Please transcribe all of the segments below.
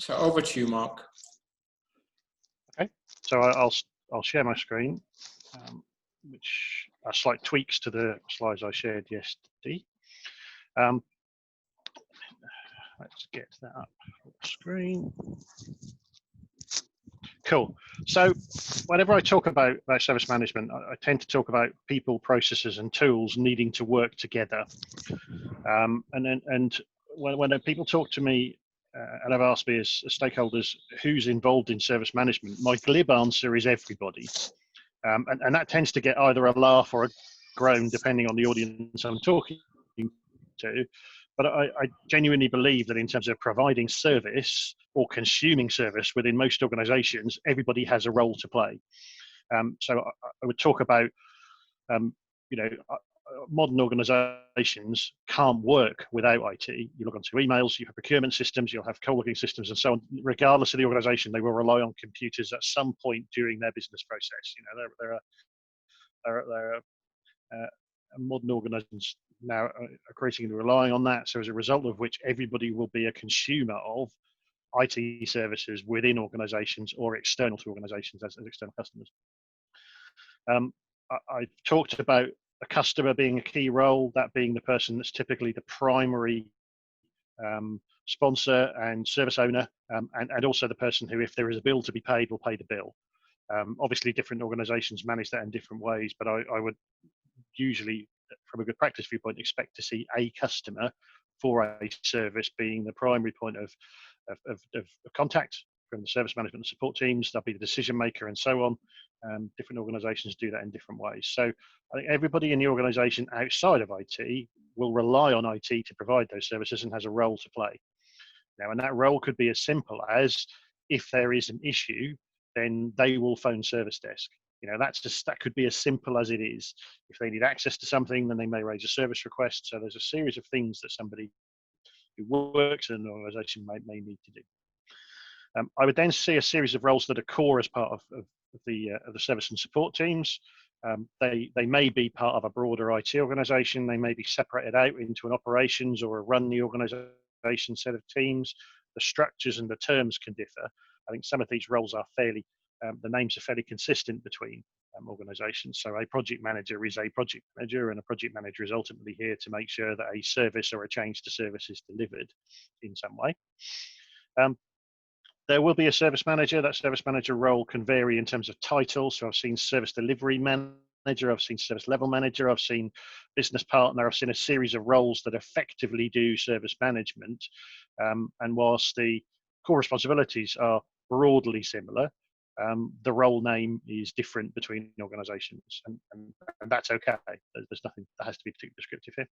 So over to you, Mark. Okay, so I'll share my screen, which are slight tweaks to the slides I shared yesterday. Let's get that up on the screen. Cool. So whenever I talk about service management, I tend to talk about people, processes, and tools needing to work together. And when people talk to me and have asked me as stakeholders who's involved in service management, my glib answer is everybody. And that tends to get either a laugh or a groan, depending on the audience I'm talking to. But I genuinely believe that in terms of providing service or consuming service within most organizations, everybody has a role to play. So I would talk about, modern organizations can't work without IT. You look onto emails, you have procurement systems, you'll have co-working systems and so on. Regardless of the organization, they will rely on computers at some point during their business process. There are modern organizations now are increasingly relying on that. So as a result of which, everybody will be a consumer of IT services within organizations or external to organizations as external customers. I've talked about a customer being a key role, that being the person that's typically the primary sponsor and service owner, and also the person who, if there is a bill to be paid, will pay the bill. Obviously, different organizations manage that in different ways, but I would usually, from a good practice viewpoint, expect to see a customer for a service being the primary point of contact from the service management and support teams. They'll be the decision maker and so on. Different organizations do that in different ways. So I think everybody in the organization outside of IT will rely on IT to provide those services and has a role to play. Now, and that role could be as simple as, if there is an issue, then they will phone service desk. That could be as simple as it is. If they need access to something, then they may raise a service request. So there's a series of things that somebody who works in an organization may need to do. I would then see a series of roles that are core as part of the service and support teams. They may be part of a broader IT organization. They may be separated out into an operations or a run the organization set of teams. The structures and the terms can differ. I think some of these roles are fairly, the names are fairly consistent between organizations. So a project manager is a project manager, and a project manager is ultimately here to make sure that a service or a change to service is delivered in some way. There will be a service manager. That service manager role can vary in terms of title. So I've seen service delivery manager, I've seen service level manager, I've seen business partner, I've seen a series of roles that effectively do service management. And whilst the core responsibilities are broadly similar, the role name is different between organizations, and that's okay. There's nothing that has to be particularly descriptive here.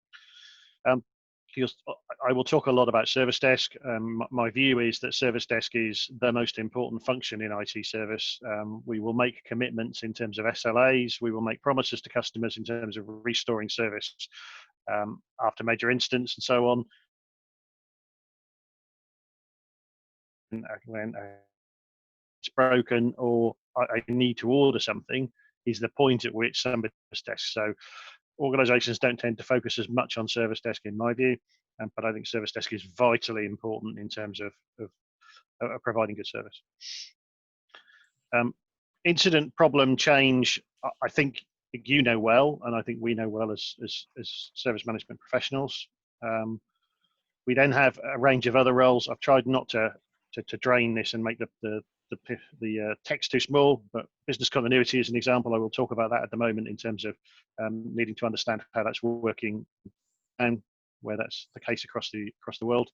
I will talk a lot about service desk. My view is that service desk is the most important function in IT service. We will make commitments in terms of SLAs. We will make promises to customers in terms of restoring service after major incidents and so on. When it's broken or I need to order something is the point at which somebody's desk. So organizations don't tend to focus as much on service desk in my view, but I think service desk is vitally important in terms of providing good service. Incident, problem, change, I think you know well, and I think we know well as service management professionals. We then have a range of other roles. I've tried not to drain this and make the text too small, but business continuity is an example. I will talk about that at the moment in terms of needing to understand how that's working and where that's the case across the world,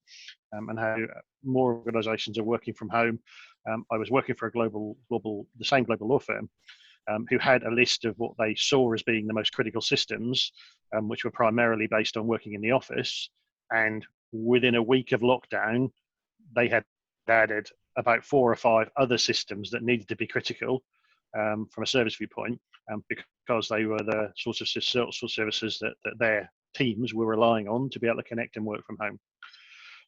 and how more organizations are working from home. I was working for the same global law firm who had a list of what they saw as being the most critical systems, which were primarily based on working in the office. And within a week of lockdown, they had added about 4 or 5 other systems that needed to be critical from a service viewpoint, because they were the sorts of services that their teams were relying on to be able to connect and work from home.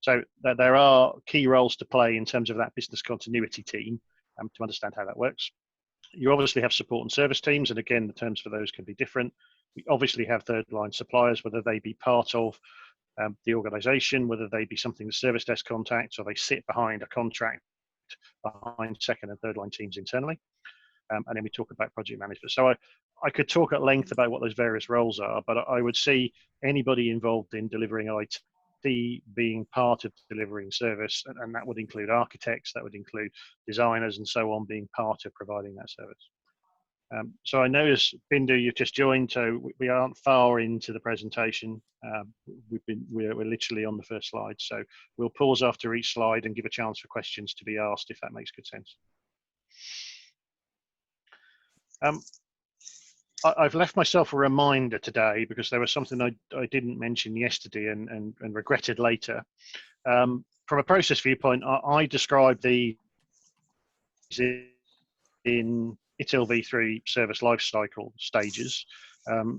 So there are key roles to play in terms of that business continuity team to understand how that works. You obviously have support and service teams, and again, the terms for those can be different. We obviously have third line suppliers, whether they be part of the organisation, whether they be something the service desk contacts or they sit behind a contract behind second and third line teams internally. And then we talk about project management. So I could talk at length about what those various roles are, but I would see anybody involved in delivering IT being part of delivering service, and that would include architects, that would include designers and so on, being part of providing that service. So I notice, Bindu, you've just joined, so we aren't far into the presentation. We're literally on the first slide, so we'll pause after each slide and give a chance for questions to be asked, if that makes good sense. I've left myself a reminder today because there was something I didn't mention yesterday and regretted later. From a process viewpoint, I describe these in ITIL v3 service lifecycle stages.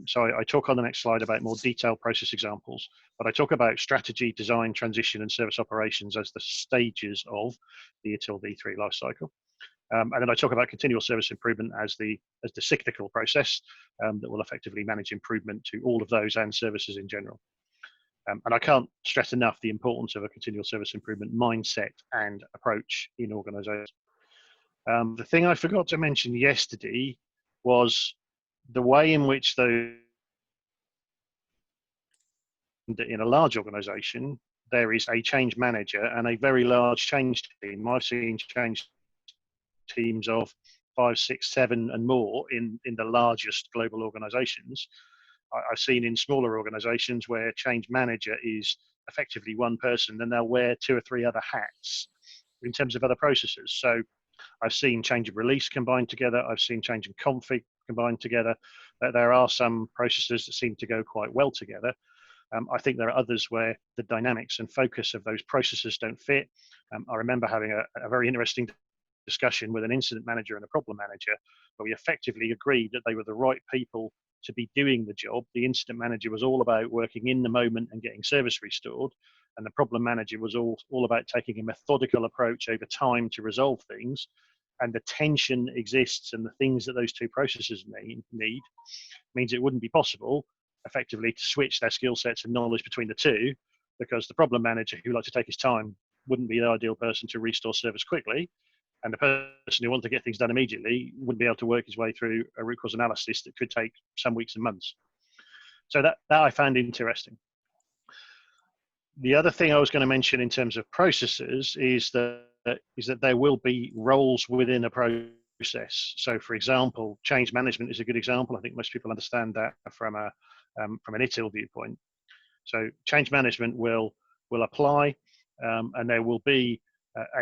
So I talk on the next slide about more detailed process examples, but I talk about strategy, design, transition, and service operations as the stages of the ITIL v3 lifecycle. And then I talk about continual service improvement as the cyclical process that will effectively manage improvement to all of those and services in general. And I can't stress enough the importance of a continual service improvement mindset and approach in organizations. The thing I forgot to mention yesterday was the way in which in a large organization, there is a change manager and a very large change team. I've seen change teams of 5, 6, 7 and more in the largest global organizations. I've seen in smaller organizations where change manager is effectively one person, and they'll wear 2 or 3 other hats in terms of other processes. So I've seen change of release combined together. I've seen change in config combined together. There are some processes that seem to go quite well together. I think there are others where the dynamics and focus of those processes don't fit. I remember having a very interesting discussion with an incident manager and a problem manager, where we effectively agreed that they were the right people to be doing the job. The incident manager was all about working in the moment and getting service restored, and the problem manager was all about taking a methodical approach over time to resolve things. And the tension exists, and the things that those 2 processes need means it wouldn't be possible effectively to switch their skill sets and knowledge between the 2, because the problem manager, who likes to take his time, wouldn't be the ideal person to restore service quickly, and the person who wants to get things done immediately wouldn't be able to work his way through a root cause analysis that could take some weeks and months. So that I found interesting. The other thing I was going to mention in terms of processes is that there will be roles within a process. So, for example, change management is a good example. I think most people understand that from an ITIL viewpoint. So, change management will apply, and there will be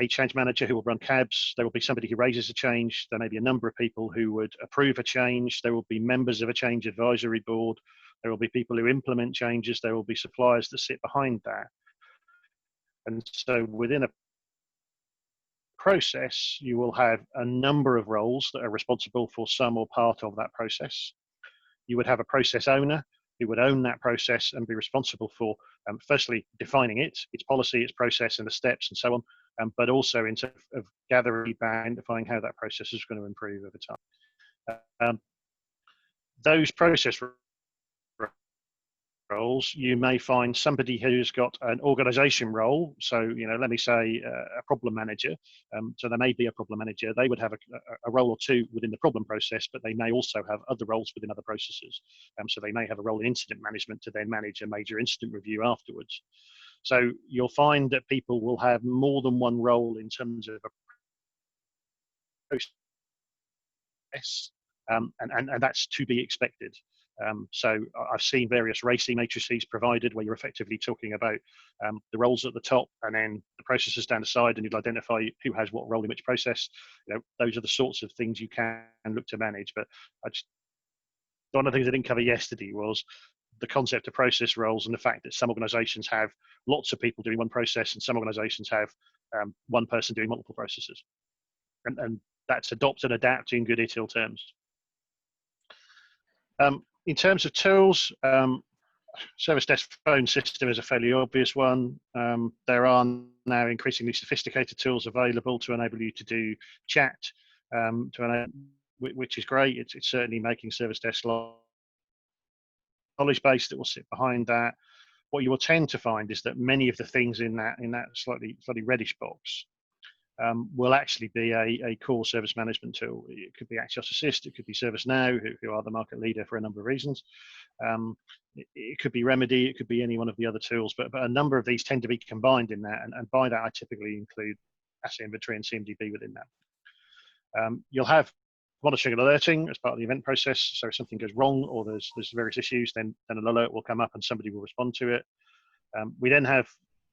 a change manager who will run cabs. There will be somebody who raises a change. There may be a number of people who would approve a change. There will be members of a change advisory board. There will be people who implement changes. There will be suppliers that sit behind that. And so within a process, you will have a number of roles that are responsible for some or part of that process. You would have a process owner who would own that process and be responsible for, firstly, defining it, its policy, its process, and the steps, and so on, but also in terms of gathering feedback, identifying how that process is going to improve over time. Those process roles, you may find somebody who's got an organization role. So, let me say a problem manager. So there may be a problem manager. They would have a role or 2 within the problem process, but they may also have other roles within other processes. So they may have a role in incident management to then manage a major incident review afterwards. So you'll find that people will have more than one role in terms of a process, and that's to be expected. So I've seen various racing matrices provided where you're effectively talking about the roles at the top and then the processes down the side, and you'll identify who has what role in which process. Those are the sorts of things you can look to manage. But one of the things I didn't cover yesterday was the concept of process roles and the fact that some organizations have lots of people doing one process and some organizations have one person doing multiple processes. And that's adopt and adapt in good ITIL terms. In terms of tools, service desk phone system is a fairly obvious one. There are now increasingly sophisticated tools available to enable you to do chat, which is great. It's certainly making service desk knowledge base that will sit behind that. what you will tend to find is that many of the things in that slightly reddish box will actually be a core service management tool. It could be Axios Assist, it could be ServiceNow, who are the market leader for a number of reasons. It could be Remedy, it could be any one of the other tools, but a number of these tend to be combined in that, and by that I typically include asset inventory and CMDB within that. You'll have monitoring and alerting as part of the event process. So if something goes wrong or there's various issues, then an alert will come up and somebody will respond to it. We then have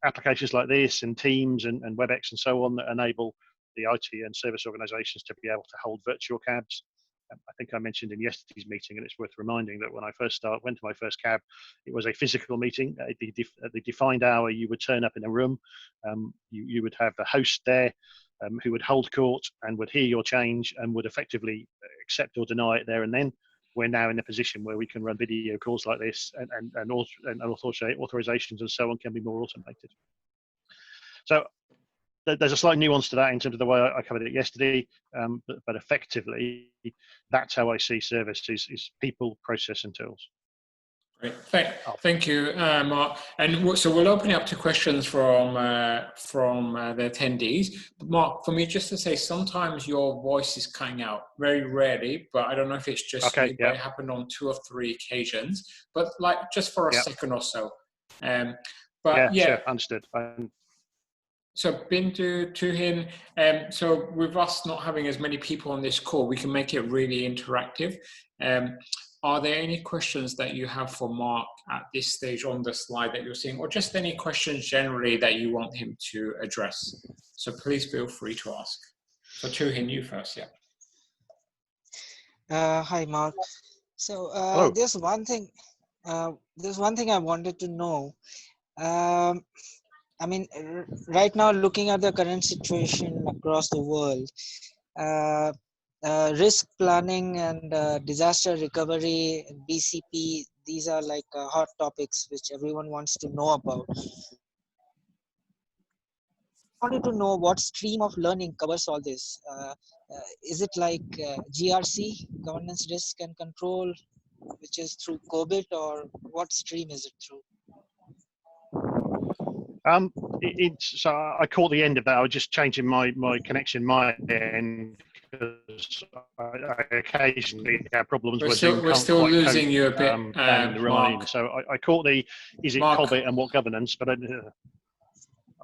applications like this and Teams and WebEx and so on that enable the IT and service organizations to be able to hold virtual cabs. I think I mentioned in yesterday's meeting, and it's worth reminding that when I first went to my first cab, it was a physical meeting. At the defined hour, you would turn up in a room. You would have the host there who would hold court and would hear your change and would effectively accept or deny it there and then. We're now in a position where we can run video calls like this, and authorizations and so on can be more automated. So there's a slight nuance to that in terms of the way I covered it yesterday, but effectively, that's how I see service is people, process, and tools. Great, thank you, Mark. And so we'll open it up to questions from the attendees. Mark, for me, just to say, sometimes your voice is cutting out, very rarely, but I don't know if it's just me, but it happened on 2 or 3 occasions, but like just for a second or so. Sure, understood. So Bindu, Tuhin, so with us not having as many people on this call, we can make it really interactive. Are there any questions that you have for Mark at this stage on the slide that you're seeing, or just any questions generally that you want him to address? So please feel free to ask. So Tuhin, you first, Hi, Mark. So there's one thing I wanted to know. I mean, right now, looking at the current situation across the world, risk planning and disaster recovery, BCP, these are like hot topics which everyone wants to know about. I wanted to know what stream of learning covers all this. Is it like GRC, governance, risk and control, which is through COBIT, or what stream is it through? So I caught the end of that. I was just changing my connection my end because I occasionally have problems with Zoom. We're still losing you a bit, Mark. So I caught the, is it COBIT and what governance, but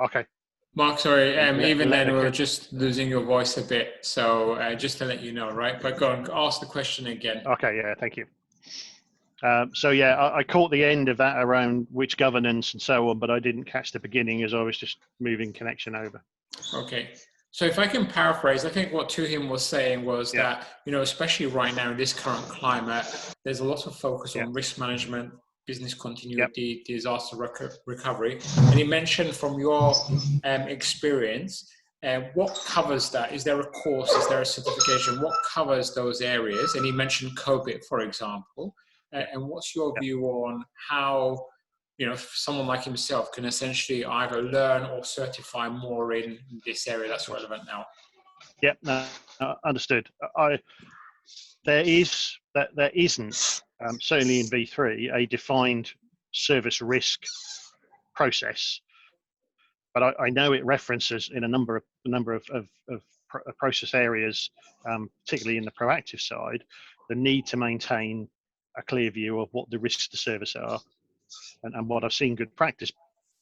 okay. Mark, sorry, even then we're just losing your voice a bit. So just to let you know, right? But go on, ask the question again. Okay, yeah, thank you. So yeah, I caught the end of that around which governance and so on, but I didn't catch the beginning as I was just moving connection over. Okay. So if I can paraphrase, I think what Tuhin was saying was that, you know, especially right now in this current climate, there's a lot of focus on risk management, business continuity, disaster recovery. And he mentioned from your experience, what covers that? Is there a course? Is there a certification? What covers those areas? And he mentioned COBIT, for example. And what's your view on how, you know, someone like himself can essentially either learn or certify more in this area that's relevant now? Yeah, no, understood. There isn't certainly in V3 a defined service risk process, but I know it references in a number of process areas, particularly in the proactive side, the need to maintain a clear view of what the risks to service are, and what I've seen good practice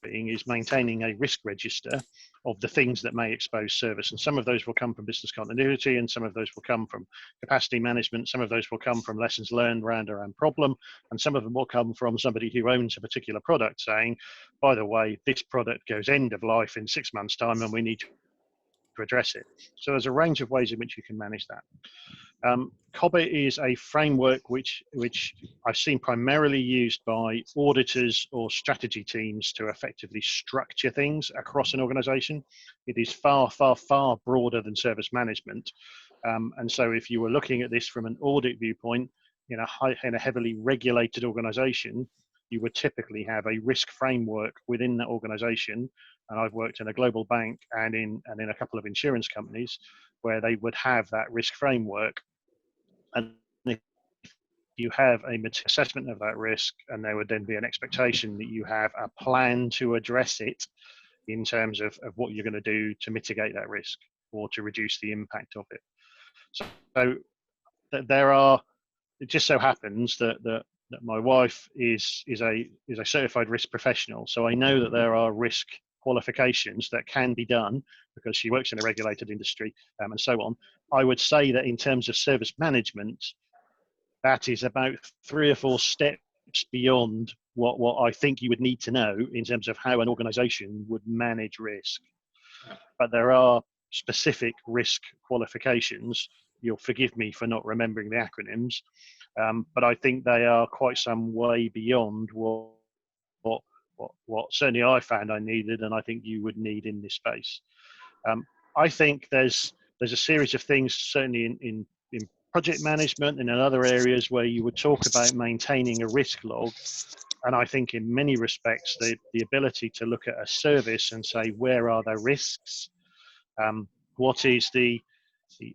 being is maintaining a risk register of the things that may expose service, and some of those will come from business continuity, and some of those will come from capacity management, some of those will come from lessons learned around problem, and some of them will come from somebody who owns a particular product saying, by the way, this product goes end of life in 6 months' time and we need to address it. So there's a range of ways in which you can manage that. COBIT is a framework which I've seen primarily used by auditors or strategy teams to effectively structure things across an organization. It is far, far, far broader than service management. And so if you were looking at this from an audit viewpoint, in a heavily regulated organization, you would typically have a risk framework within that organization. And I've worked in a global bank and in a couple of insurance companies where they would have that risk framework. And if you have a assessment of that risk, and there would then be an expectation that you have a plan to address it in terms of what you're going to do to mitigate that risk or to reduce the impact of it. So there are, it just so happens that my wife is a certified risk professional. So I know that there are risk qualifications that can be done because she works in a regulated industry, and so on. I would say that in terms of service management, that is about 3 or 4 steps beyond what I think you would need to know in terms of how an organization would manage risk. But there are specific risk qualifications. You'll forgive me for not remembering the acronyms, but I think they are quite some way beyond what certainly I found I needed, and I think you would need in this space. I think there's a series of things, certainly in project management and in other areas, where you would talk about maintaining a risk log. And I think in many respects, the ability to look at a service and say, where are there risks? What is the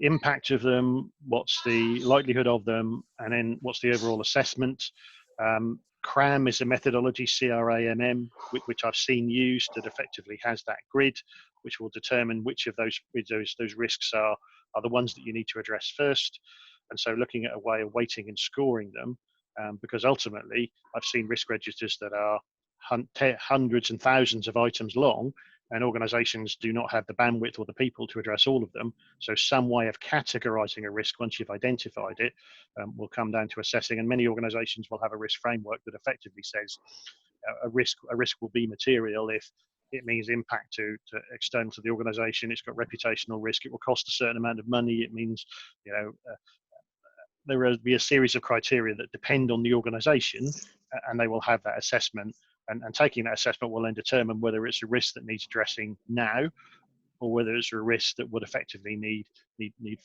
impact of them? What's the likelihood of them? And then what's the overall assessment? CRAM is a methodology, CRAMM, which I've seen used, that effectively has that grid, which will determine which of those risks are the ones that you need to address first. And so looking at a way of weighting and scoring them, because ultimately I've seen risk registers that are hundreds and thousands of items long, and organizations do not have the bandwidth or the people to address all of them. So some way of categorizing a risk once you've identified it will come down to assessing, and many organizations will have a risk framework that effectively says a risk will be material if it means impact to external to the organization, it's got reputational risk, it will cost a certain amount of money, it means, there will be a series of criteria that depend on the organization, and they will have that assessment. And taking that assessment will then determine whether it's a risk that needs addressing now, or whether it's a risk that would effectively need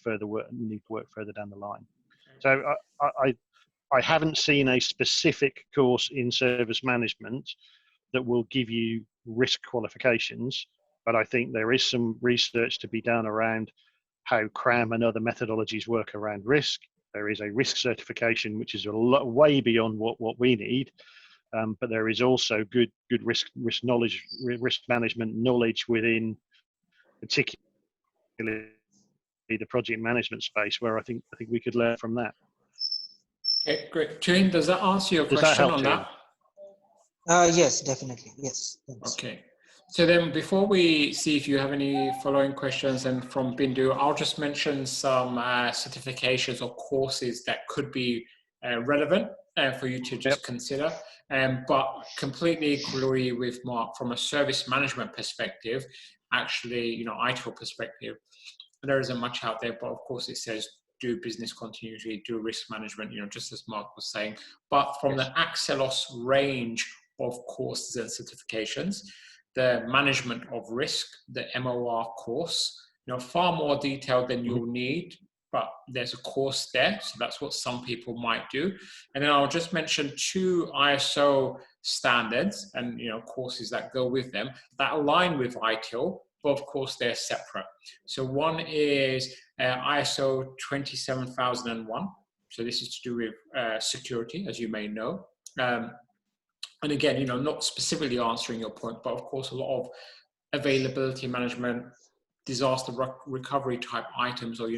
further work, further down the line. So I haven't seen a specific course in service management that will give you risk qualifications, but I think there is some research to be done around how CRAM and other methodologies work around risk. There is a risk certification, which is way beyond what we need. But there is also good risk knowledge, risk management knowledge within, particularly the project management space, where I think we could learn from that. Okay, great. Jane, does that answer your question? Does that help, on Jane? that? Yes, definitely. Yes. Thanks. Okay. So then before we see if you have any following questions, and from Bindu, I'll just mention some certifications or courses that could be relevant for you to just consider. But completely agree with Mark from a service management perspective, actually, ITIL perspective, there isn't much out there, but of course it says do business continuity, do risk management, just as Mark was saying. But from the Axelos range of courses and certifications, the management of risk, the MOR course, far more detailed than you'll need, but there's a course there. So that's what some people might do. And then I'll just mention 2 ISO standards and, courses that go with them that align with ITIL, but of course they're separate. So one is ISO 27001. So this is to do with security, as you may know. And again, not specifically answering your point, but of course a lot of availability management, disaster recovery type items, or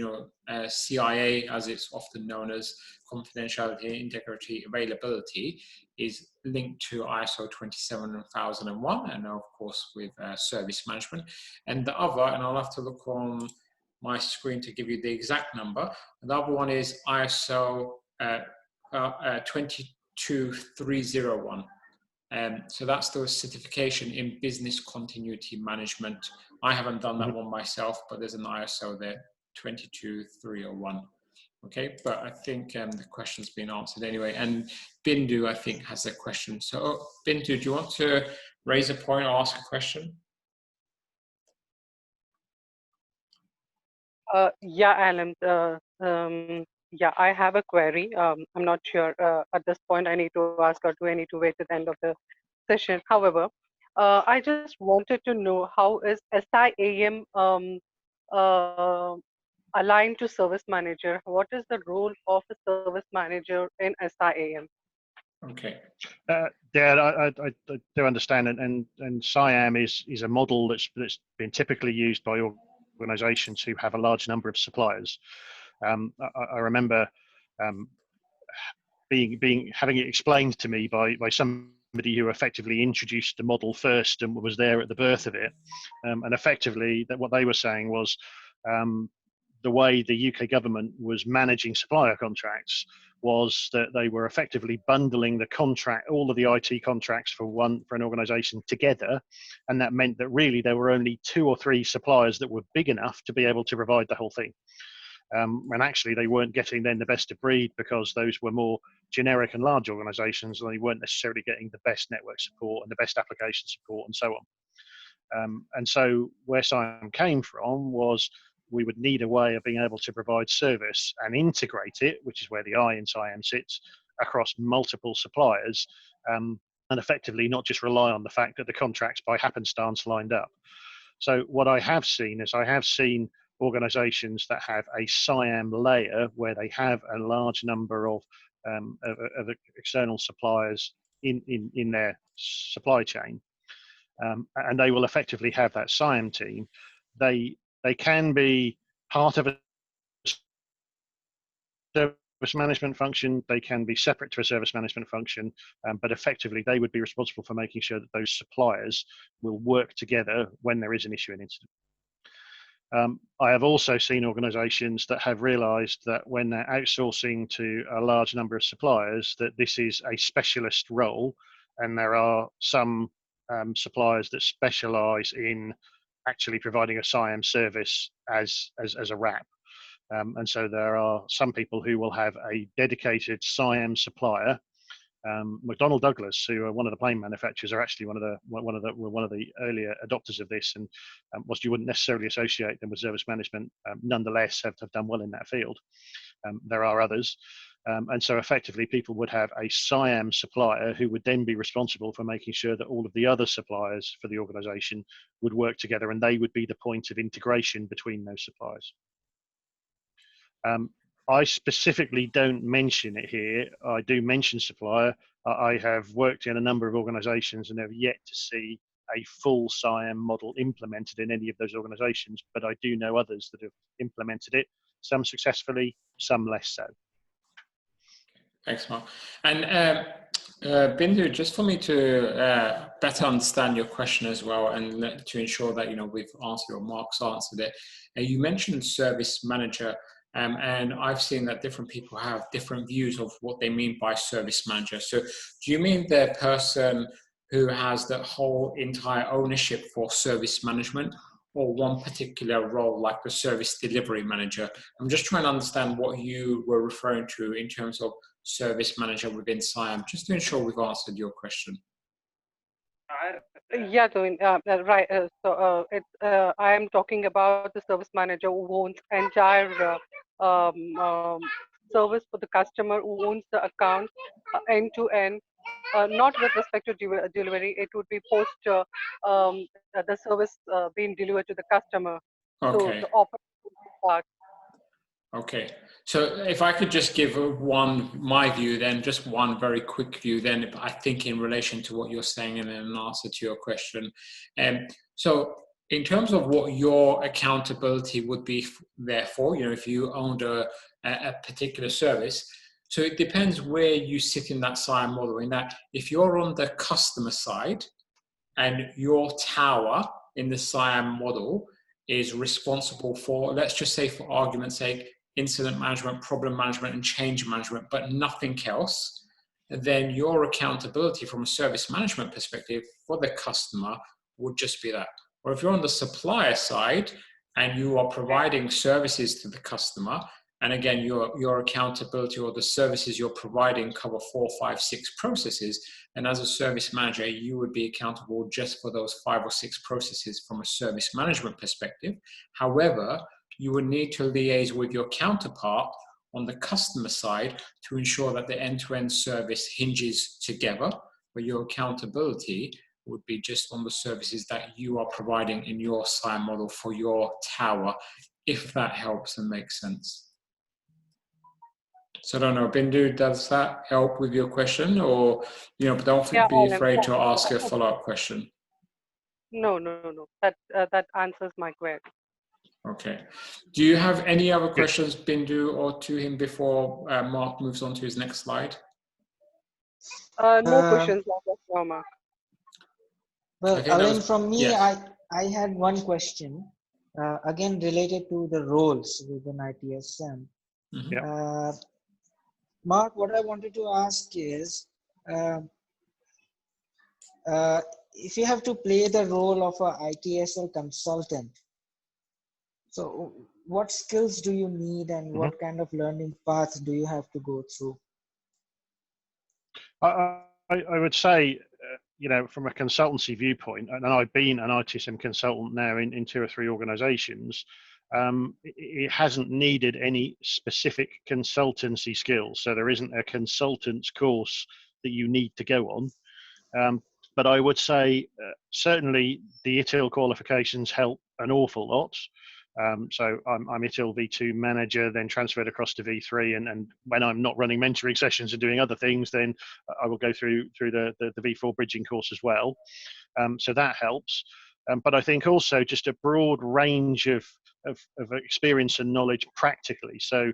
CIA, as it's often known as, confidentiality, integrity, availability, is linked to ISO 27001, and of course with service management. And the other, and I'll have to look on my screen to give you the exact number, the other one is ISO 22301. So that's the certification in business continuity management. I haven't done that one myself, but there's an ISO there, 22301. Okay, but I think the question's been answered anyway. And Bindu, I think, has a question. So Bindu, do you want to raise a point or ask a question? Yeah, Alan. Yeah, I have a query. I'm not sure at this point I need to ask, or do I need to wait to the end of the session? However, I just wanted to know, how is SIAM aligned to service manager. What is the role of a service manager in SIAM? Okay. Yeah, I do understand, and SIAM is a model that's been typically used by organisations who have a large number of suppliers. I remember having it explained to me by somebody who effectively introduced the model first and was there at the birth of it, and effectively that what they were saying was the way the UK government was managing supplier contracts was that they were effectively bundling the contract, all of the IT contracts for an organisation together, and that meant that really there were only 2 or 3 suppliers that were big enough to be able to provide the whole thing. And actually they weren't getting then the best of breed because those were more generic and large organisations, and they weren't necessarily getting the best network support and the best application support and so on. And so where SIAM came from was we would need a way of being able to provide service and integrate it, which is where the I in SIAM sits, across multiple suppliers, and effectively not just rely on the fact that the contracts by happenstance lined up. So what I have seen is organisations that have a SIAM layer where they have a large number of external suppliers in their supply chain, and they will effectively have that SIAM team. They can be part of a service management function, they can be separate to a service management function, but effectively they would be responsible for making sure that those suppliers will work together when there is an issue and incident. I have also seen organisations that have realised that when they're outsourcing to a large number of suppliers, that this is a specialist role, and there are some suppliers that specialise in actually providing a SIAM service as a wrap. And so there are some people who will have a dedicated SIAM supplier. McDonnell Douglas, who are one of the plane manufacturers, are actually one of the earlier adopters of this, and whilst you wouldn't necessarily associate them with service management, nonetheless have done well in that field. There are others, and so effectively people would have a SIAM supplier who would then be responsible for making sure that all of the other suppliers for the organisation would work together, and they would be the point of integration between those suppliers. I specifically don't mention it here. I do mention supplier. I have worked in a number of organisations and have yet to see a full SIAM model implemented in any of those organisations, but I do know others that have implemented it, some successfully, some less so. Thanks, Mark. And Bindu, just for me to better understand your question as well, and to ensure that we've answered or Mark's answered it, you mentioned service manager. And I've seen that different people have different views of what they mean by service manager. So do you mean the person who has the whole entire ownership for service management, or one particular role like the service delivery manager? I'm just trying to understand what you were referring to in terms of service manager within SIAM, just to ensure we've answered your question. Yeah, right. I am talking about the service manager who owns entire service for the customer, who owns the account end to end, not with respect to delivery. It would be post the service being delivered to the customer. Okay. So the operating part. Okay, so if I could just give my view then, just one very quick view then, I think in relation to what you're saying and then an answer to your question. So in terms of what your accountability would be there for, if you owned a particular service, so it depends where you sit in that SIAM model, in that if you're on the customer side and your tower in the SIAM model is responsible for, let's just say for argument's sake, incident management, problem management, and change management, but nothing else, then your accountability from a service management perspective for the customer would just be that. Or if you're on the supplier side and you are providing services to the customer, and again, your accountability or the services you're providing cover 4, 5, 6 processes, and as a service manager, you would be accountable just for those 5 or 6 processes from a service management perspective. However, you would need to liaise with your counterpart on the customer side to ensure that the end-to-end service hinges together, but your accountability would be just on the services that you are providing in your SIAM model for your tower, if that helps and makes sense. So I don't know, Bindu, does that help with your question? Or, but don't Yeah, be Alam, afraid to ask a follow-up question. no. That answers my query. Okay. Do you have any other questions, Bindu, or to him before Mark moves on to his next slide? No questions like that, Mark. Well, Okay, Alan, from me, yes. I had one question, again related to the roles within ITSM. Mm-hmm. Mark, what I wanted to ask is, if you have to play the role of a ITSL consultant, so what skills do you need and what kind of learning path do you have to go through? I would say, from a consultancy viewpoint, and I've been an ITSM consultant now in 2 or 3 organizations, it hasn't needed any specific consultancy skills. So there isn't a consultant's course that you need to go on. But I would say certainly the ITIL qualifications help an awful lot. So I'm ITIL V2 manager, then transferred across to V3, and when I'm not running mentoring sessions and doing other things, then I will go through the V4 bridging course as well. So that helps. But I think also just a broad range of experience and knowledge practically. So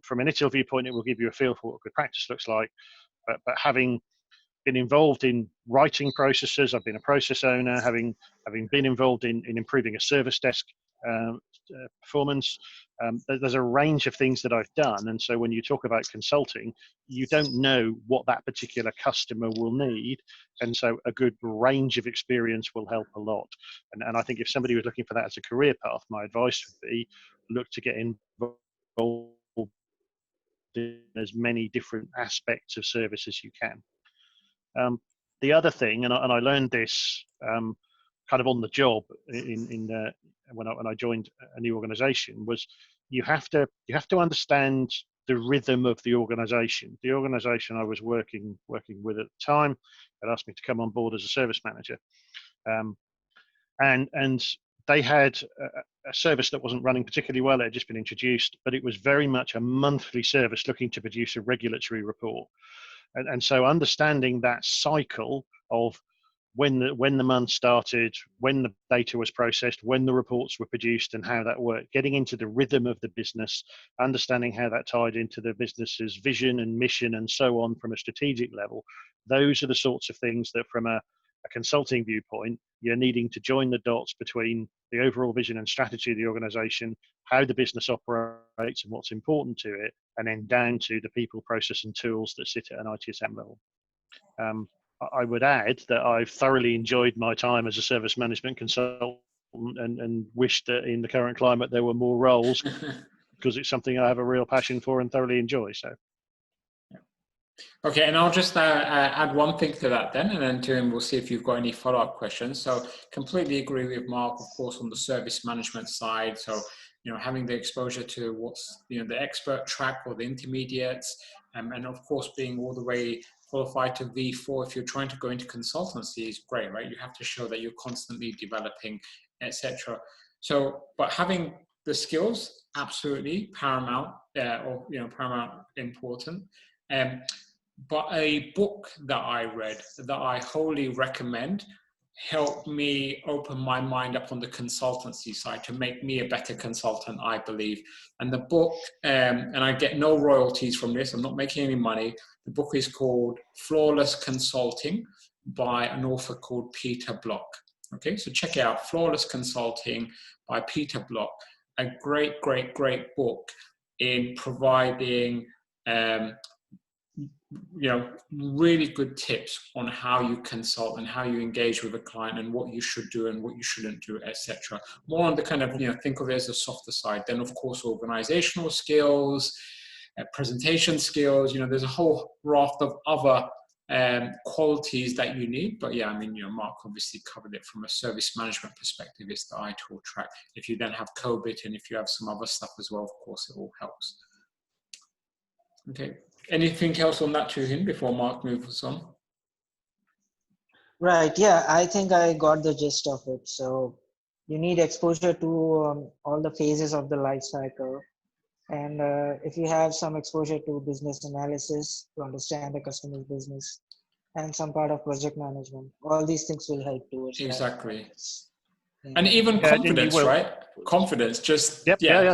from an ITIL viewpoint, it will give you a feel for what good practice looks like. But having been involved in writing processes, I've been a process owner, having been involved in improving a service desk performance. There's a range of things that I've done, and so when you talk about consulting, you don't know what that particular customer will need, and so a good range of experience will help a lot. And I think if somebody was looking for that as a career path, my advice would be look to get involved in as many different aspects of service as you can. The other thing, and I learned this kind of on the job when I joined a new organization, was you have to understand the rhythm of the organization. The organization I was working with at the time had asked me to come on board as a service manager, and they had a service that wasn't running particularly well. It had just been introduced, but it was very much a monthly service looking to produce a regulatory report. And so understanding that cycle of when the month started, when the data was processed, when the reports were produced, and how that worked, getting into the rhythm of the business, understanding how that tied into the business's vision and mission and so on from a strategic level, those are the sorts of things that from a consulting viewpoint, you're needing to join the dots between the overall vision and strategy of the organization, how the business operates and what's important to it, and then down to the people, process, and tools that sit at an ITSM level. I would add that I've thoroughly enjoyed my time as a service management consultant and wish that in the current climate there were more roles because it's something I have a real passion for and thoroughly enjoy. So. Okay, and I'll just add one thing to that then, and then to him, we'll see if you've got any follow-up questions. So completely agree with Mark, of course, on the service management side. So, having the exposure to what's, the expert track or the intermediates, and of course, being all the way qualified to V4, if you're trying to go into consultancy is great, right? You have to show that you're constantly developing, etc. So, but having the skills, absolutely paramount, paramount important. But a book that I read that I wholly recommend helped me open my mind up on the consultancy side to make me a better consultant, I believe. And the book, and I get no royalties from this, I'm not making any money. The book is called Flawless Consulting by an author called Peter Block. Okay, so check it out, Flawless Consulting by Peter Block. A great, great, great book in providing really good tips on how you consult and how you engage with a client and what you should do and what you shouldn't do, etc. More on the kind of, think of it as a softer side. Then, of course, organizational skills, presentation skills, there's a whole raft of other qualities that you need. But yeah, Mark obviously covered it from a service management perspective. It's the ITIL track. If you then have COBIT and if you have some other stuff as well, of course, it all helps. Okay. Anything else on that to him before Mark moves on? Right. Yeah, I think I got the gist of it. So you need exposure to all the phases of the life cycle. And if you have some exposure to business analysis to understand the customer's business and some part of project management, all these things will help towards that. Exactly. Yeah. And even and you confidence, will. right? Confidence, just, Yep. yeah,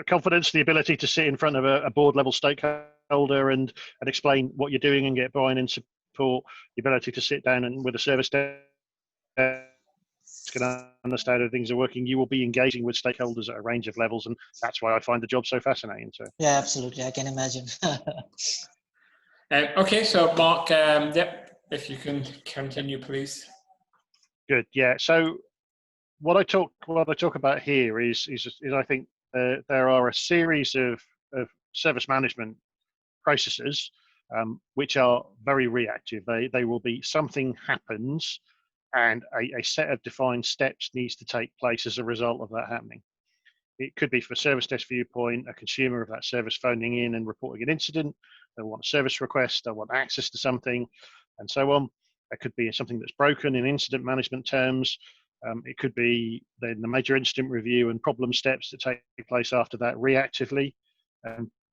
Confidence, the ability to sit in front of a board level stakeholder and explain what you're doing and get buy-in and support. The ability to sit down and with a service desk and understand how things are working. You will be engaging with stakeholders at a range of levels, and that's why I find the job so fascinating. So yeah, absolutely, I can imagine. Okay, so Mark, yep, if you can continue, please. good. Yeah. So what I talk about here is I think there are a series of service management processes which are very reactive. They will be something happens and a set of defined steps needs to take place as a result of that happening. It could be, for a service desk viewpoint, a consumer of that service phoning in and reporting an incident. They want a service request, they want access to something, and so on. It could be something that's broken in incident management terms. It could be then the major incident review and problem steps that take place after that reactively.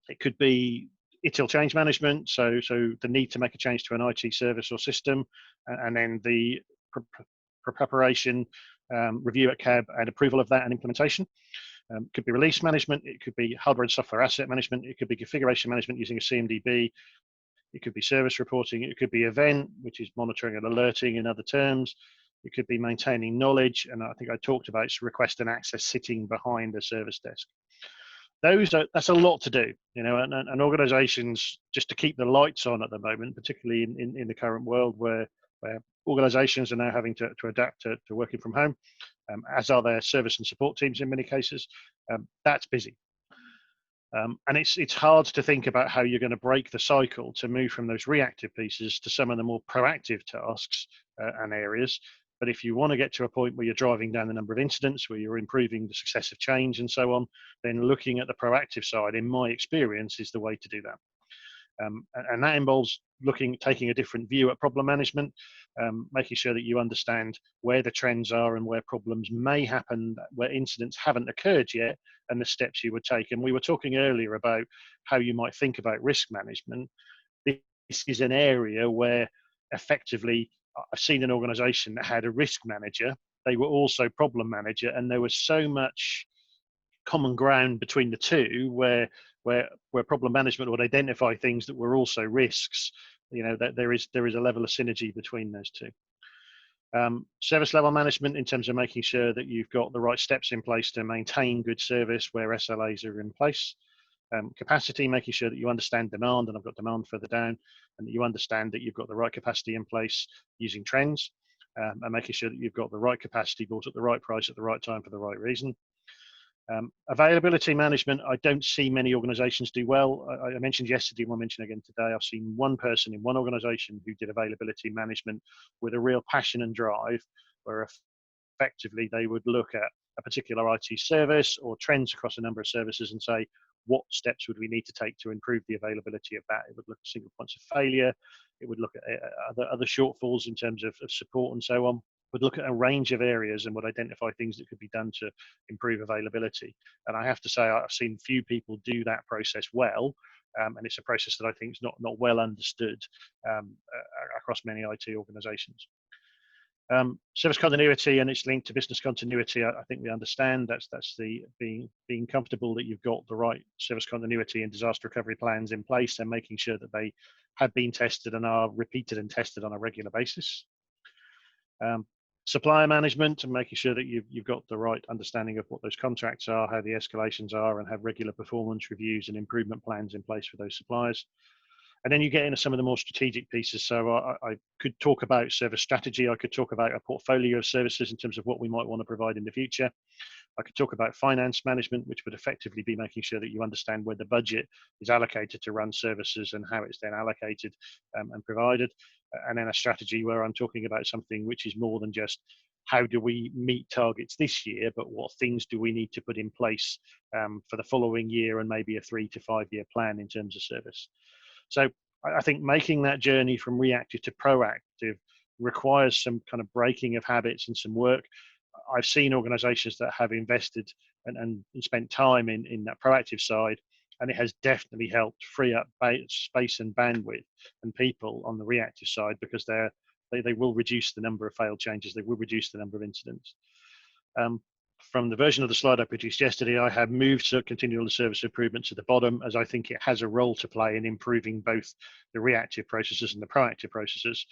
It could be ITIL change management, so the need to make a change to an IT service or system, and then the preparation, review at CAB, and approval of that and implementation. It could be release management, it could be hardware and software asset management, it could be configuration management using a CMDB, it could be service reporting, it could be event, which is monitoring and alerting in other terms, it could be maintaining knowledge, and I think I talked about request and access sitting behind a service desk. That's a lot to do, and organizations, just to keep the lights on at the moment, particularly in the current world where organizations are now having to adapt to working from home, as are their service and support teams in many cases. That's busy. And it's hard to think about how you're going to break the cycle to move from those reactive pieces to some of the more proactive tasks and areas. But if you want to get to a point where you're driving down the number of incidents, where you're improving the success of change and so on, then looking at the proactive side, in my experience, is the way to do that. And that involves taking a different view at problem management, making sure that you understand where the trends are and where problems may happen, where incidents haven't occurred yet, and the steps you would take. And we were talking earlier about how you might think about risk management. This is an area where effectively I've seen an organization that had a risk manager. They were also problem manager, and there was so much common ground between the two where problem management would identify things that were also risks. That there is a level of synergy between those two. Service level management, in terms of making sure that you've got the right steps in place to maintain good service where SLAs are in place. Capacity, making sure that you understand demand, and I've got demand further down, and that you understand that you've got the right capacity in place using trends, and making sure that you've got the right capacity bought at the right price at the right time for the right reason. Availability management, I don't see many organizations do well. I mentioned yesterday, and I'll mention again today, I've seen one person in one organization who did availability management with a real passion and drive, where effectively they would look at a particular IT service or trends across a number of services and say, what steps would we need to take to improve the availability of that? It would look at single points of failure. It would look at other shortfalls in terms of support and so on. Would look at a range of areas and would identify things that could be done to improve availability. And I have to say, I've seen few people do that process well, and it's a process that I think is not well understood across many IT organizations. Service continuity and its link to business continuity, I think we understand. That's the being comfortable that you've got the right service continuity and disaster recovery plans in place, and making sure that they have been tested and are repeated and tested on a regular basis. Supplier management, and making sure that you've got the right understanding of what those contracts are, how the escalations are, and have regular performance reviews and improvement plans in place for those suppliers. And then you get into some of the more strategic pieces. So I could talk about service strategy. I could talk about a portfolio of services in terms of what we might want to provide in the future. I could talk about finance management, which would effectively be making sure that you understand where the budget is allocated to run services and how it's then allocated and provided. And then a strategy where I'm talking about something which is more than just how do we meet targets this year, but what things do we need to put in place for the following year, and maybe a 3 to 5 year plan in terms of service. So I think making that journey from reactive to proactive requires some kind of breaking of habits and some work. I've seen organizations that have invested and spent time in that proactive side, and it has definitely helped free up space and bandwidth and people on the reactive side, because they will reduce the number of failed changes, they will reduce the number of incidents. From the version of the slide I produced yesterday, I have moved to continual service improvement to the bottom, as I think it has a role to play in improving both the reactive processes and the proactive processes.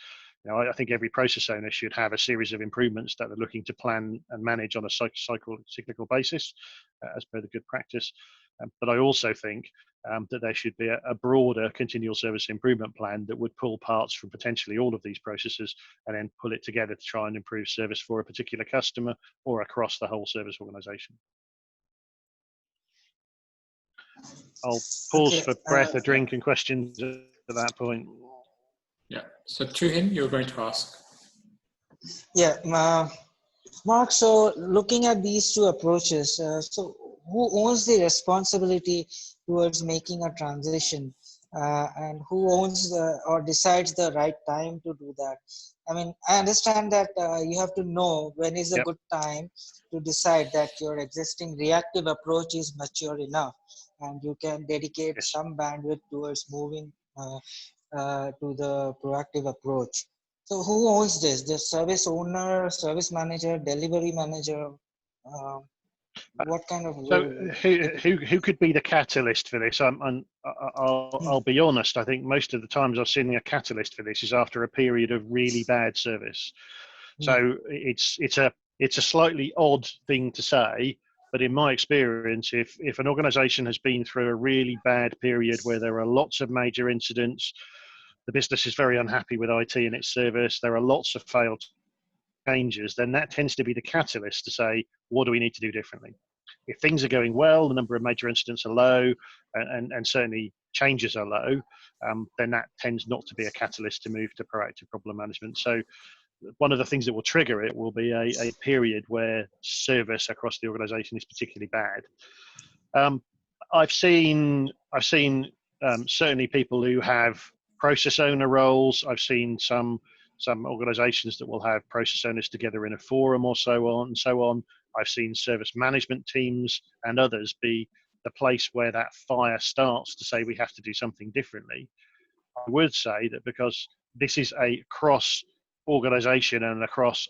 I think every process owner should have a series of improvements that they're looking to plan and manage on a cyclical basis, as per the good practice. But I also think that there should be a broader continual service improvement plan that would pull parts from potentially all of these processes and then pull it together to try and improve service for a particular customer or across the whole service organization. I'll pause for breath, a drink, and questions at that point. Yeah. So to him, you're going to ask. Yeah, Mark. So looking at these two approaches, so who owns the responsibility towards making a transition, and who owns or decides the right time to do that? I mean, I understand that you have to know when is a good time to decide that your existing reactive approach is mature enough, and you can dedicate some bandwidth towards moving to the proactive approach. So who owns this? The service owner, service manager, delivery manager? What kind of role? So who could be the catalyst for this? I'll be honest. I think most of the times I've seen a catalyst for this is after a period of really bad service. So it's a slightly odd thing to say, but in my experience, if an organization has been through a really bad period where there are lots of major incidents, the business is very unhappy with IT and its service, there are lots of failed changes, then that tends to be the catalyst to say, what do we need to do differently? If things are going well, the number of major incidents are low, and certainly changes are low, then that tends not to be a catalyst to move to proactive problem management. So one of the things that will trigger it will be a period where service across the organization is particularly bad. I've seen certainly people who have process owner roles. I've seen some organizations that will have process owners together in a forum or so on and so on. I've seen service management teams and others be the place where that fire starts to say we have to do something differently. I would say that because this is a cross organization and across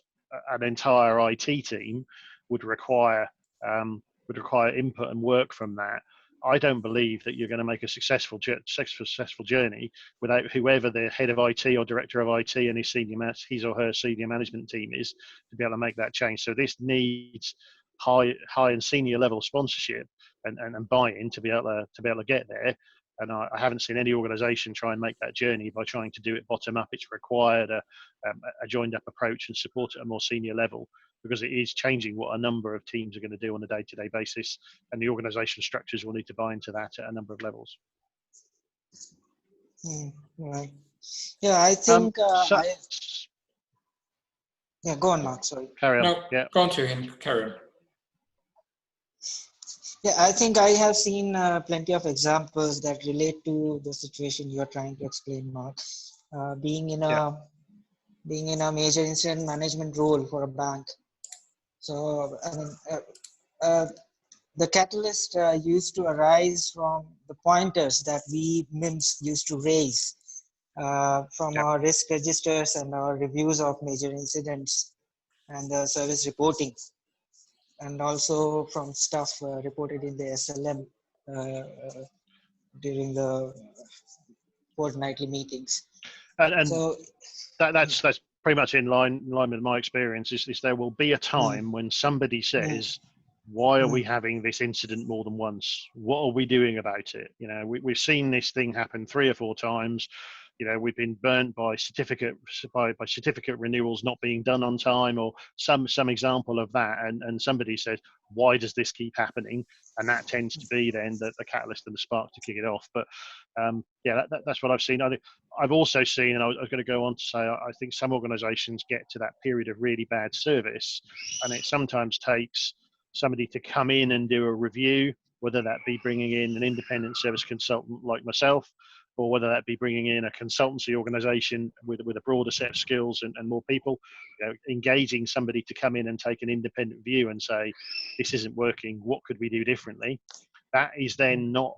an entire IT team would require input and work from that. I don't believe that you're going to make a successful journey without whoever the head of IT or director of IT and his or her senior management team is to be able to make that change. So this needs high and senior level sponsorship and buy-in to be able to get there. And I haven't seen any organisation try and make that journey by trying to do it bottom up. It's required a joined up approach and support at a more senior level, because it is changing what a number of teams are going to do on a day-to-day basis, and the organisation structures will need to buy into that at a number of levels. Right. Yeah, I think. Yeah, go on, Mark. Sorry. Carry on. No, yeah. Go on to him. Carry on. Yeah, I think I have seen plenty of examples that relate to the situation you are trying to explain, Mark. Being in a major incident management role for a bank. So, I mean, the catalyst used to arise from the pointers that we MIMS used to raise from our risk registers and our reviews of major incidents and the service reporting, and also from stuff reported in the SLM during the fortnightly meetings. And so that's pretty much in line with my experience. Is there will be a time when somebody says, why are we having this incident more than once? What are we doing about it? You know, we've seen this thing happen 3 or 4 times. You know, we've been burnt by certificate renewals not being done on time, or some example of that. And somebody says, why does this keep happening? And that tends to be then the catalyst and the spark to kick it off. But that's what I've seen. I've also seen, and I was going to go on to say, I think some organisations get to that period of really bad service, and it sometimes takes somebody to come in and do a review, whether that be bringing in an independent service consultant like myself, or whether that be bringing in a consultancy organization with a broader set of skills and more people, engaging somebody to come in and take an independent view and say, this isn't working, what could we do differently? That is then not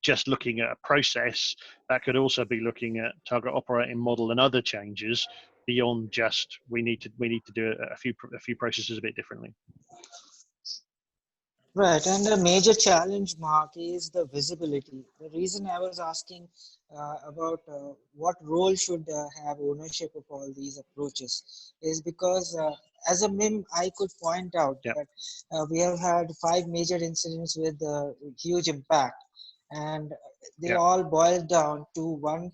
just looking at a process. That could also be looking at target operating model and other changes beyond just we need to do a few processes a bit differently. Right, and the major challenge, Mark, is the visibility. The reason I was asking about what role should have ownership of all these approaches is because as a MIM, I could point out that we have had 5 major incidents with huge impact, and they all boil down to one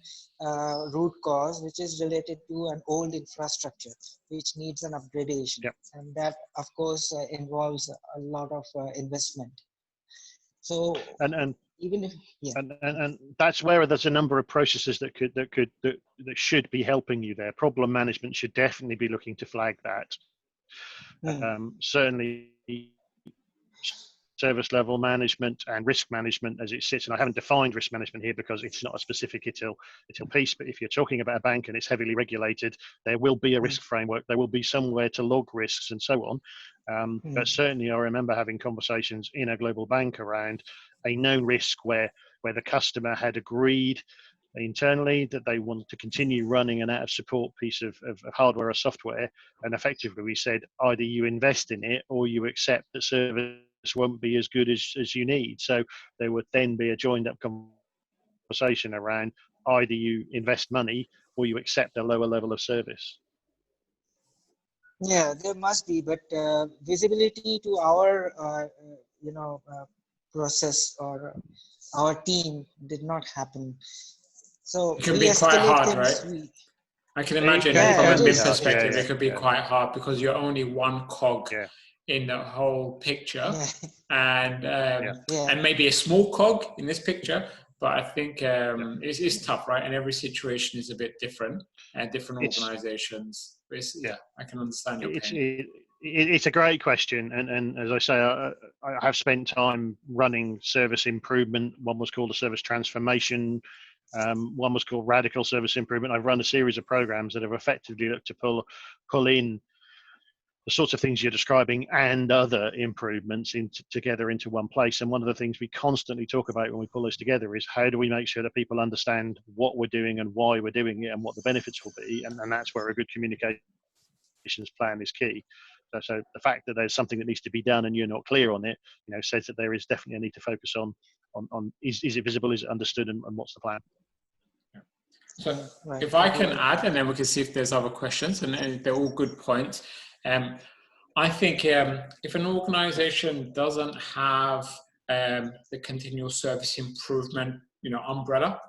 root cause, which is related to an old infrastructure, which needs an upgradation. And that, of course, involves a lot of investment. So, and even if, and that's where there's a number of processes that should be helping you there. Problem management should definitely be looking to flag that. Certainly, service level management and risk management as it sits, and I haven't defined risk management here because it's not a specific ITIL piece, but if you're talking about a bank and it's heavily regulated, there will be a risk framework, there will be somewhere to log risks and so on. But certainly I remember having conversations in a global bank around a known risk where the customer had agreed internally that they wanted to continue running an out of support piece of hardware or software, and effectively we said either you invest in it or you accept that service won't be as good as you need. So there would then be a joined up conversation around either you invest money or you accept a lower level of service. Yeah, there must be, but visibility to our process or our team did not happen. So it can be quite hard, right? I can imagine from a MIM perspective, it could be quite hard because you're only one cog in the whole picture, and maybe a small cog in this picture. But I think it's tough, right? And every situation is a bit different, and different organisations. I can understand your pain. It's a great question, and as I say, I have spent time running service improvement. One was called a service transformation. One was called radical service improvement. I've run a series of programs that have effectively looked to pull in the sorts of things you're describing and other improvements together into one place. And one of the things we constantly talk about when we pull those together is how do we make sure that people understand what we're doing and why we're doing it and what the benefits will be. And that's where a good communications plan is key. So the fact that there's something that needs to be done and you're not clear on it, says that there is definitely a need to focus on is it visible, is it understood, and what's the plan? So if I can add, and then we can see if there's other questions, and they're all good points. I think if an organization doesn't have the continual service improvement, umbrella,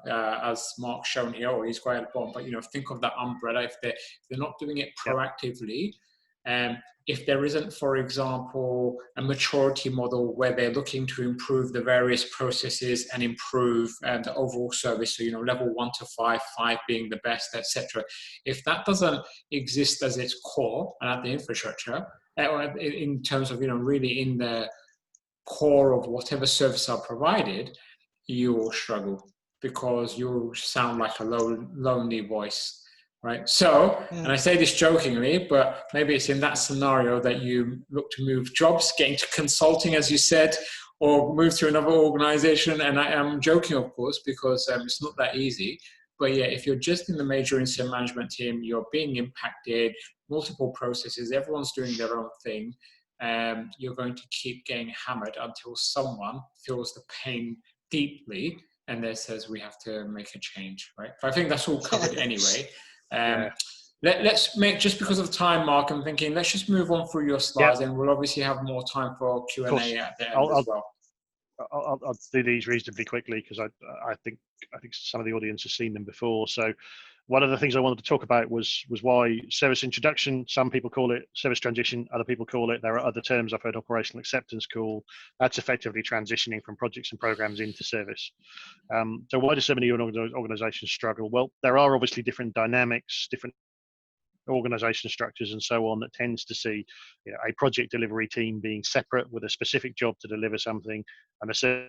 as Mark's shown here, or he's quite at the bottom, but, think of that umbrella. If they're not doing it proactively, if there isn't, for example, a maturity model where they're looking to improve the various processes and improve the overall service, so level 1 to 5, 5 being the best, etc. If that doesn't exist as its core and at the infrastructure, in terms of really in the core of whatever service are provided, you will struggle because you'll sound like a lonely voice. Right. So, and I say this jokingly, but maybe it's in that scenario that you look to move jobs, get into consulting, as you said, or move to another organization. And I am joking, of course, because it's not that easy. But yeah, if you're just in the major incident management team, you're being impacted, multiple processes, everyone's doing their own thing. You're going to keep getting hammered until someone feels the pain deeply and then says, we have to make a change. Right. But I think that's all covered anyway. Let's make, just because of time, Mark, I'm thinking let's just move on through your slides, and we'll obviously have more time for Q&A at the end as well. I'll do these reasonably quickly because I think some of the audience has seen them before. So one of the things I wanted to talk about was why service introduction. Some people call it service transition, other people call it, there are other terms I've heard operational acceptance called. That's effectively transitioning from projects and programs into service. So why do so many organizations struggle? Well, there are obviously different dynamics, different organization structures and so on that tends to see a project delivery team being separate with a specific job to deliver something, and a service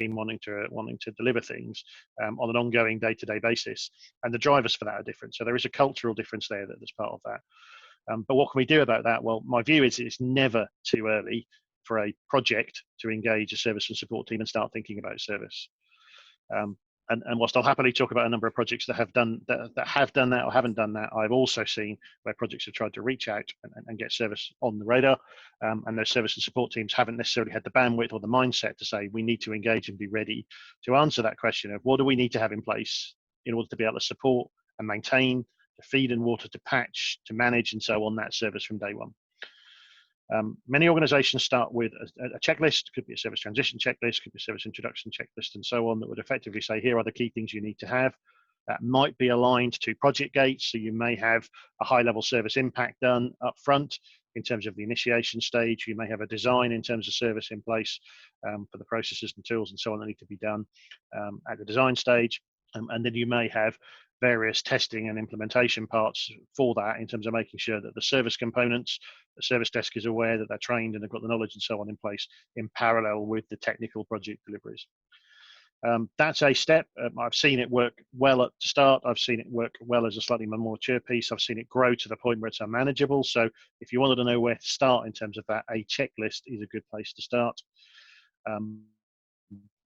team wanting to deliver things on an ongoing day-to-day basis, and the drivers for that are different. So there is a cultural difference there that's part of that. But what can we do about that? Well, my view is it's never too early for a project to engage a service and support team and start thinking about service. And whilst I'll happily talk about a number of projects that have done that or haven't done that, I've also seen where projects have tried to reach out and get service on the radar, and those service and support teams haven't necessarily had the bandwidth or the mindset to say we need to engage and be ready to answer that question of what do we need to have in place in order to be able to support and maintain, to feed and water, to patch, to manage, and so on that service from day one. Many organizations start with a checklist, could be a service transition checklist, could be a service introduction checklist, and so on, that would effectively say, here are the key things you need to have. That might be aligned to project gates, so you may have a high-level service impact done up front in terms of the initiation stage. You may have a design in terms of service in place for the processes and tools and so on that need to be done at the design stage. And then you may have various testing and implementation parts for that in terms of making sure that the service components, the service desk is aware that they're trained and they've got the knowledge and so on in place in parallel with the technical project deliveries. That's a step. I've seen it work well at the start. I've seen it work well as a slightly more mature piece. I've seen it grow to the point where it's unmanageable. So if you wanted to know where to start in terms of that, a checklist is a good place to start.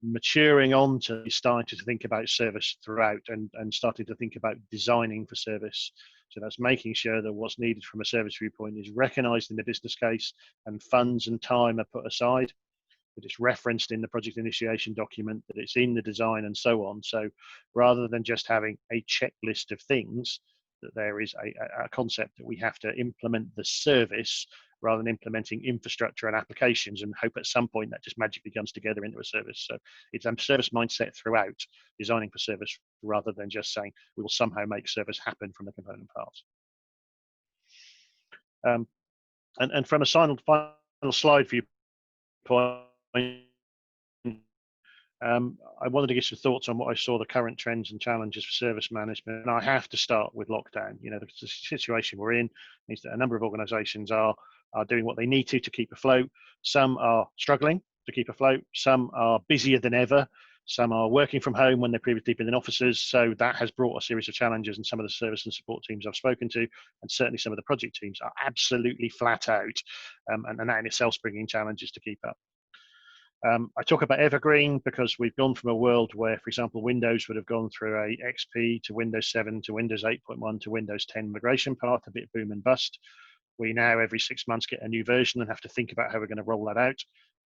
Maturing on to starting to think about service throughout and starting to think about designing for service. So that's making sure that what's needed from a service viewpoint is recognised in the business case and funds and time are put aside, that it's referenced in the project initiation document, that it's in the design and so on. So rather than just having a checklist of things, that there is a concept that we have to implement the service rather than implementing infrastructure and applications and hope at some point that just magically comes together into a service. So it's a service mindset throughout, designing for service rather than just saying we will somehow make service happen from the component parts. And from a final slide viewpoint, I wanted to get some thoughts on what I saw the current trends and challenges for service management. And I have to start with lockdown. You know, the situation we're in means that a number of organizations are doing what they need to keep afloat. Some are struggling to keep afloat. Some are busier than ever. Some are working from home when they've previously been in offices. So that has brought a series of challenges, and some of the service and support teams I've spoken to, and certainly some of the project teams, are absolutely flat out. And that in itself is bringing challenges to keep up. I talk about evergreen because we've gone from a world where, for example, Windows would have gone through a XP to Windows 7 to Windows 8.1 to Windows 10 migration path, a bit boom and bust. We now every 6 months get a new version and have to think about how we're going to roll that out.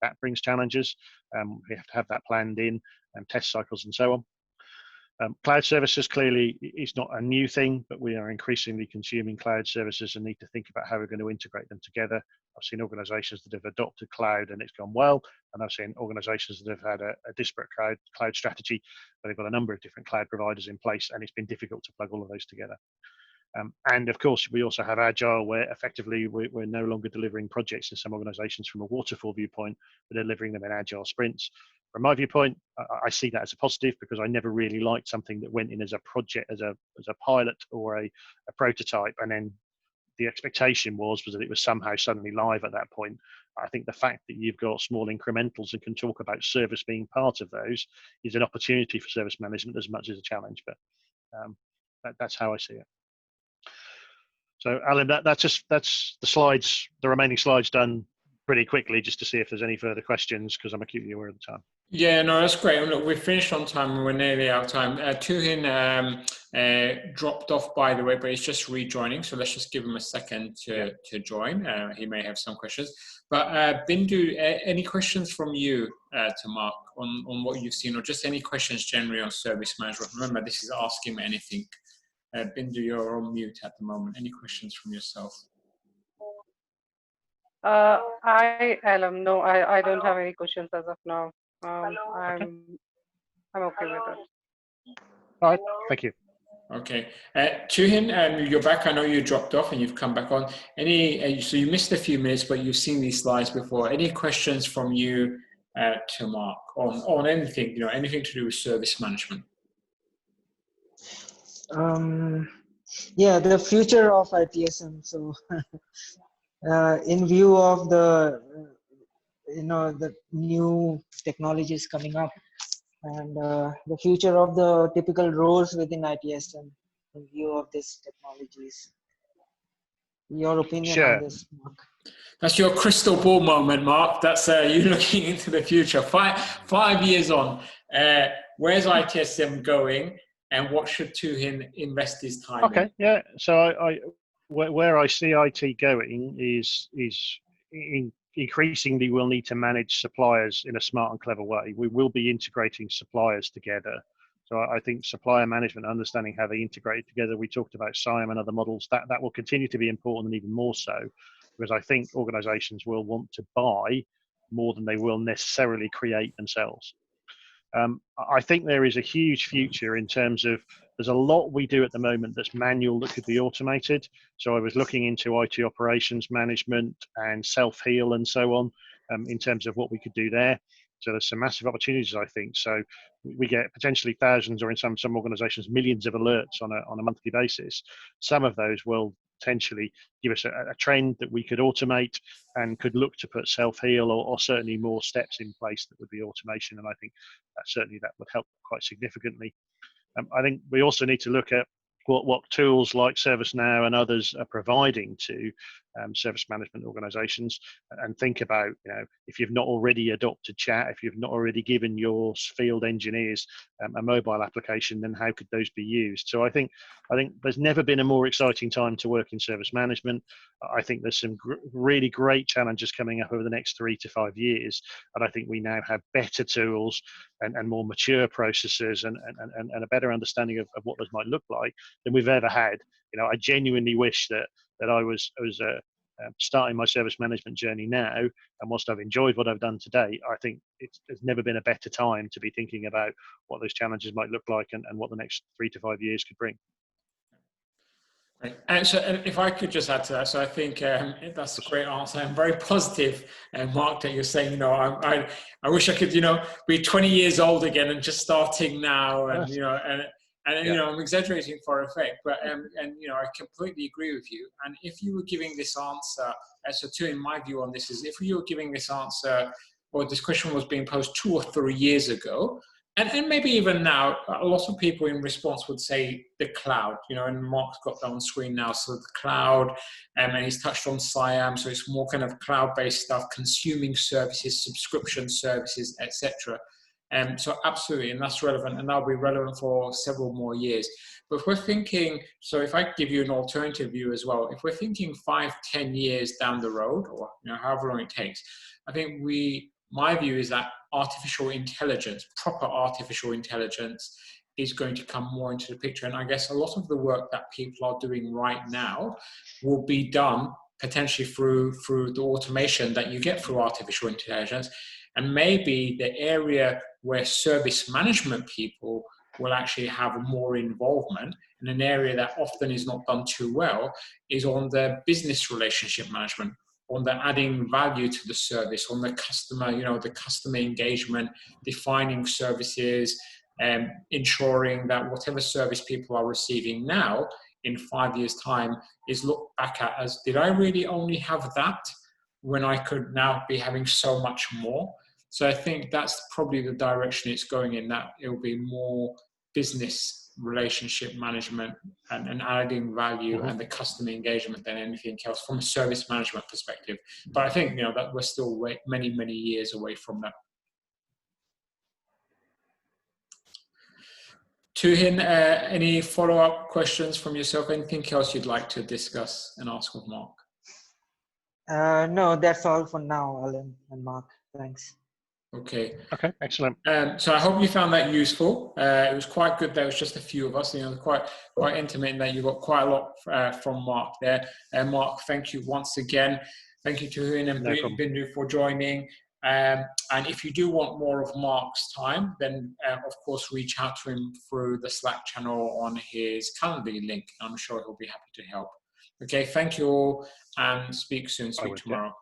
That brings challenges. We have to have that planned in and test cycles and so on. Cloud services clearly is not a new thing, but we are increasingly consuming cloud services and need to think about how we're going to integrate them together. I've seen organizations that have adopted cloud and it's gone well, and I've seen organizations that have had a disparate cloud strategy, but they've got a number of different cloud providers in place, and it's been difficult to plug all of those together. And of course, we also have Agile, where effectively we're no longer delivering projects in some organizations from a waterfall viewpoint, but delivering them in Agile sprints. From my viewpoint, I see that as a positive, because I never really liked something that went in as a project, as a pilot or a prototype, and then the expectation was that it was somehow suddenly live at that point. I think the fact that you've got small incrementals and can talk about service being part of those is an opportunity for service management as much as a challenge, but that's how I see it. So Alan, that's the slides, the remaining slides done pretty quickly, just to see if there's any further questions, because I'm acutely aware of the time. Yeah, no, that's great. Look, we're finished on time and we're nearly out of time. Tuhin dropped off, by the way, but he's just rejoining. So let's just give him a second to join. He may have some questions. But Bindu, any questions from you to Mark on what you've seen, or just any questions generally on service management? Remember, this is Ask Him Anything. Bindu, you're on mute at the moment. Any questions from yourself? No, I don't have any questions as of now. I'm okay with it. All right, thank you. Okay, Tuhin, you're back. I know you dropped off and you've come back on. So you missed a few minutes, but you've seen these slides before. Any questions from you to Mark on anything, anything to do with service management? Yeah, the future of ITSM. So in view of the the new technologies coming up, and the future of the typical roles within ITSM in view of these technologies. Your opinion on Sure. this, Mark? That's your crystal ball moment, Mark. That's you looking into the future. 5 years on, where's ITSM going, and what should Tuhin invest his time in? Okay, yeah. So where I see IT going is increasingly we'll need to manage suppliers in a smart and clever way. We will be integrating suppliers together. So I think supplier management, understanding how they integrate together. We talked about SIAM and other models. That will continue to be important, and even more so, because I think organizations will want to buy more than they will necessarily create themselves. I think there is a huge future in terms of there's a lot we do at the moment that's manual that could be automated. So I was looking into IT operations management and self-heal and so on in terms of what we could do there. So there's some massive opportunities, I think. So we get potentially thousands, or in some organizations, millions of alerts on a monthly basis. Some of those will potentially give us a trend that we could automate and could look to put self-heal or certainly more steps in place that would be automation. And I think certainly that would help quite significantly. I think we also need to look at what tools like ServiceNow and others are providing to service management organizations, and think about, if you've not already adopted chat, if you've not already given your field engineers a mobile application, then how could those be used? So I think there's never been a more exciting time to work in service management. I think there's some really great challenges coming up over the next 3 to 5 years, and I think we now have better tools and more mature processes and a better understanding of what those might look like than we've ever had. I genuinely wish that I was starting my service management journey now, and whilst I've enjoyed what I've done today, I think there's never been a better time to be thinking about what those challenges might look like and what the next 3 to 5 years could bring. Right. And so, if I could just add to that, so I think that's a great answer. I'm very positive, Mark, that you're saying, I wish I could, be 20 years old again and just starting now, and I'm exaggerating for effect, but I completely agree with you. And if you were giving this answer, so too, in my view on this is, if you were giving this answer, or this question was being posed 2 or 3 years ago, and maybe even now, a lot of people in response would say the cloud, and Mark's got that on screen now. So the cloud, and he's touched on SIAM, so it's more kind of cloud-based stuff, consuming services, subscription services, etc. So absolutely, and that's relevant, and that'll be relevant for several more years. But if we're thinking, so if I give you an alternative view as well, if we're thinking 5-10 years down the road, or however long it takes, I think my view is that artificial intelligence, proper artificial intelligence, is going to come more into the picture. And I guess a lot of the work that people are doing right now will be done potentially through the automation that you get through artificial intelligence. And maybe the area where service management people will actually have more involvement, and an area that often is not done too well is on the business relationship management, on the adding value to the service, on the customer, the customer engagement, defining services, and ensuring that whatever service people are receiving now in 5 years' time is looked back at as, did I really only have that when I could now be having so much more? So I think that's probably the direction it's going in, that it will be more business relationship management and adding value and the customer engagement than anything else from a service management perspective. But I think, that we're still many, many years away from that. Tuhin, any follow-up questions from yourself? Anything else you'd like to discuss and ask of Mark? No, that's all for now, Alan and Mark. Thanks. Okay, excellent. So I hope you found that useful. It was quite good. There was just a few of us, quite intimate in that you got quite a lot from Mark there. Mark, thank you once again. Thank you to Tuhin and Bindu for joining. And if you do want more of Mark's time, then of course reach out to him through the Slack channel on his Calendly link. I'm sure he'll be happy to help. Okay, thank you all, and speak soon. Speak tomorrow.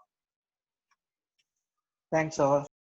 Thanks all.